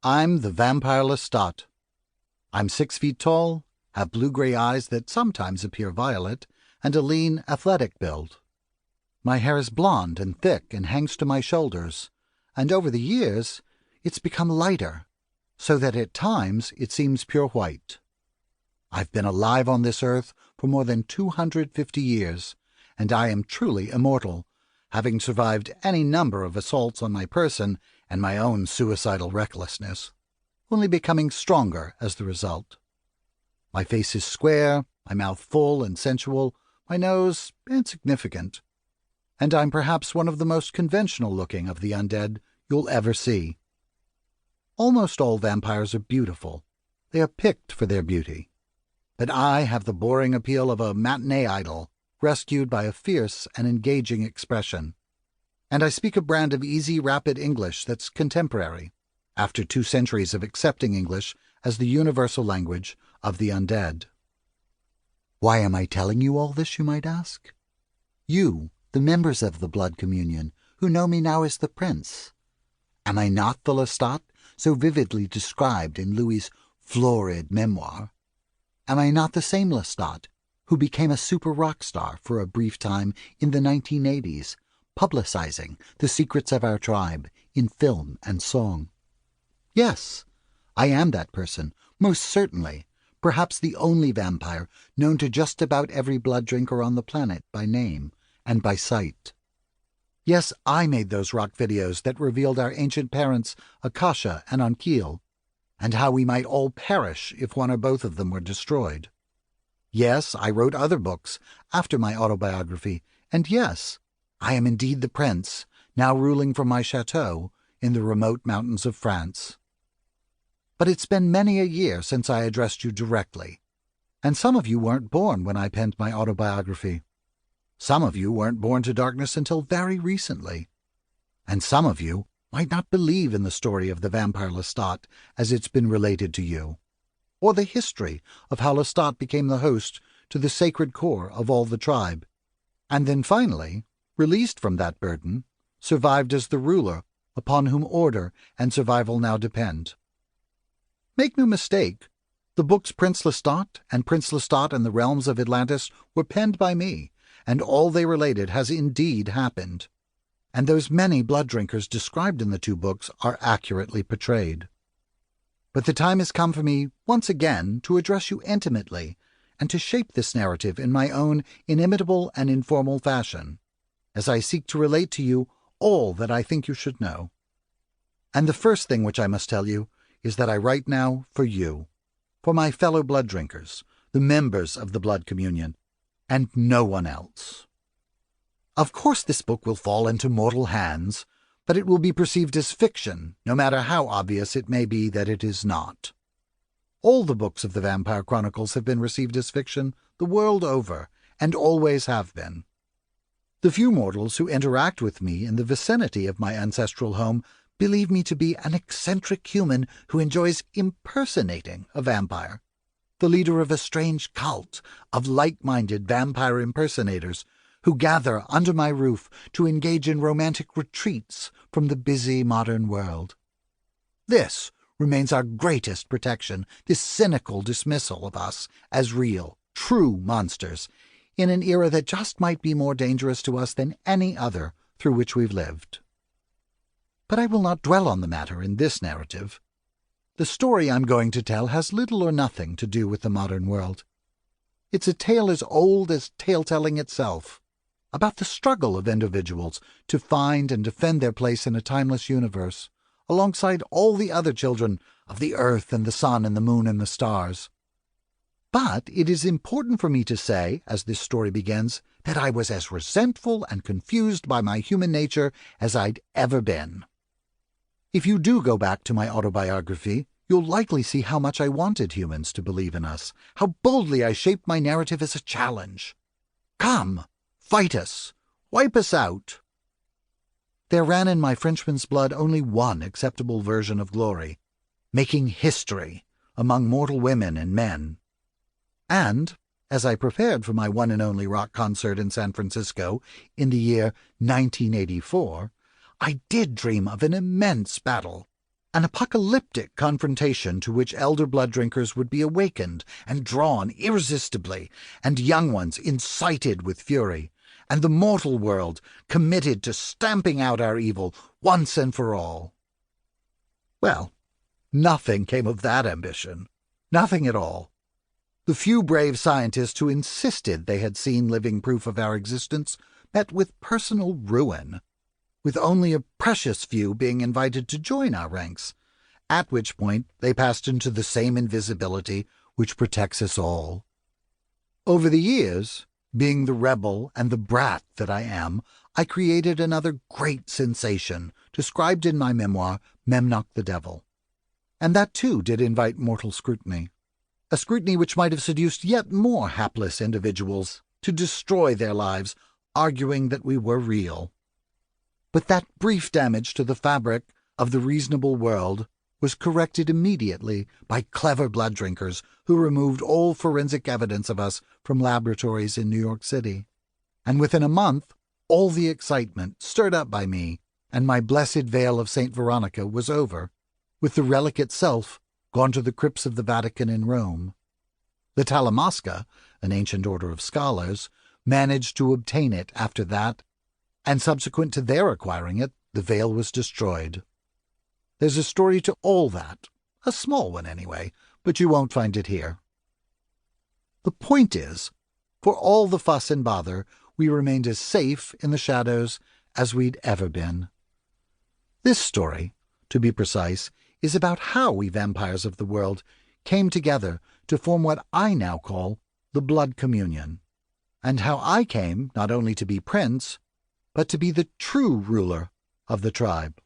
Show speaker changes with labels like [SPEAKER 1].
[SPEAKER 1] I'm the vampire Lestat. I'm 6 feet tall, have blue-gray eyes that sometimes appear violet, and a lean, athletic build. My hair is blonde and thick and hangs to my shoulders, and over the years it's become lighter, so that at times it seems pure white. I've been alive on this earth for more than 250 years, and I am truly immortal, having survived any number of assaults on my person and my own suicidal recklessness, only becoming stronger as the result. My face is square, my mouth full and sensual, my nose insignificant, and I'm perhaps one of the most conventional-looking of the undead you'll ever see. Almost all vampires are beautiful. They are picked for their beauty. But I have the boring appeal of a matinee idol, rescued by a fierce and engaging expression. And I speak a brand of easy, rapid English that's contemporary, after 2 centuries of accepting English as the universal language of the undead. Why am I telling you all this, you might ask? You, the members of the blood communion, who know me now as the prince. Am I not the Lestat so vividly described in Louis's florid memoir? Am I not the same Lestat who became a super rock star for a brief time in the 1980s, publicizing the secrets of our tribe in film and song? Yes, I am that person, most certainly, perhaps the only vampire known to just about every blood drinker on the planet by name and by sight. Yes, I made those rock videos that revealed our ancient parents, Akasha and Ankhil, and how we might all perish if one or both of them were destroyed. Yes, I wrote other books after my autobiography, and yes, I am indeed the prince, now ruling from my chateau in the remote mountains of France. But it's been many a year since I addressed you directly, and some of you weren't born when I penned my autobiography. Some of you weren't born to darkness until very recently, and some of you might not believe in the story of the vampire Lestat as it's been related to you, or the history of how Lestat became the host to the sacred core of all the tribe, and then finally, released from that burden, survived as the ruler upon whom order and survival now depend. Make no mistake, the books Prince Lestat and the Realms of Atlantis were penned by me, and all they related has indeed happened, and those many blood drinkers described in the 2 books are accurately portrayed. But the time has come for me, once again, to address you intimately, and to shape this narrative in my own inimitable and informal fashion, as I seek to relate to you all that I think you should know. And the first thing which I must tell you is that I write now for you, for my fellow blood drinkers, the members of the blood communion, and no one else. Of course this book will fall into mortal hands, but it will be perceived as fiction, no matter how obvious it may be that it is not. All the books of the Vampire Chronicles have been received as fiction the world over, and always have been. The few mortals who interact with me in the vicinity of my ancestral home believe me to be an eccentric human who enjoys impersonating a vampire, the leader of a strange cult of like-minded vampire impersonators who gather under my roof to engage in romantic retreats from the busy modern world. This remains our greatest protection, this cynical dismissal of us as real, true monsters, in an era that just might be more dangerous to us than any other through which we've lived. But I will not dwell on the matter in this narrative. The story I'm going to tell has little or nothing to do with the modern world. It's a tale as old as tale-telling itself, about the struggle of individuals to find and defend their place in a timeless universe, alongside all the other children of the earth and the sun and the moon and the stars. But it is important for me to say, as this story begins, that I was as resentful and confused by my human nature as I'd ever been. If you do go back to my autobiography, you'll likely see how much I wanted humans to believe in us, how boldly I shaped my narrative as a challenge. Come, fight us, wipe us out. There ran in my Frenchman's blood only one acceptable version of glory, making history among mortal women and men. And, as I prepared for my one and only rock concert in San Francisco in the year 1984, I did dream of an immense battle, an apocalyptic confrontation to which elder blood drinkers would be awakened and drawn irresistibly, and young ones incited with fury, and the mortal world committed to stamping out our evil once and for all. Well, nothing came of that ambition. Nothing at all. The few brave scientists who insisted they had seen living proof of our existence met with personal ruin, with only a precious few being invited to join our ranks, at which point they passed into the same invisibility which protects us all. Over the years, being the rebel and the brat that I am, I created another great sensation, described in my memoir, Memnoch the Devil. And that too did invite mortal scrutiny, a scrutiny which might have seduced yet more hapless individuals to destroy their lives, arguing that we were real. But that brief damage to the fabric of the reasonable world was corrected immediately by clever blood drinkers who removed all forensic evidence of us from laboratories in New York City. And within a month, all the excitement stirred up by me and my blessed veil of St. Veronica was over, with the relic itself gone to the crypts of the Vatican in Rome. The Talamasca, an ancient order of scholars, managed to obtain it after that, and subsequent to their acquiring it, the veil was destroyed. There's a story to all that, a small one anyway, but you won't find it here. The point is, for all the fuss and bother, we remained as safe in the shadows as we'd ever been. This story, to be precise, is about how we vampires of the world came together to form what I now call the Blood Communion, and how I came not only to be prince, but to be the true ruler of the tribe.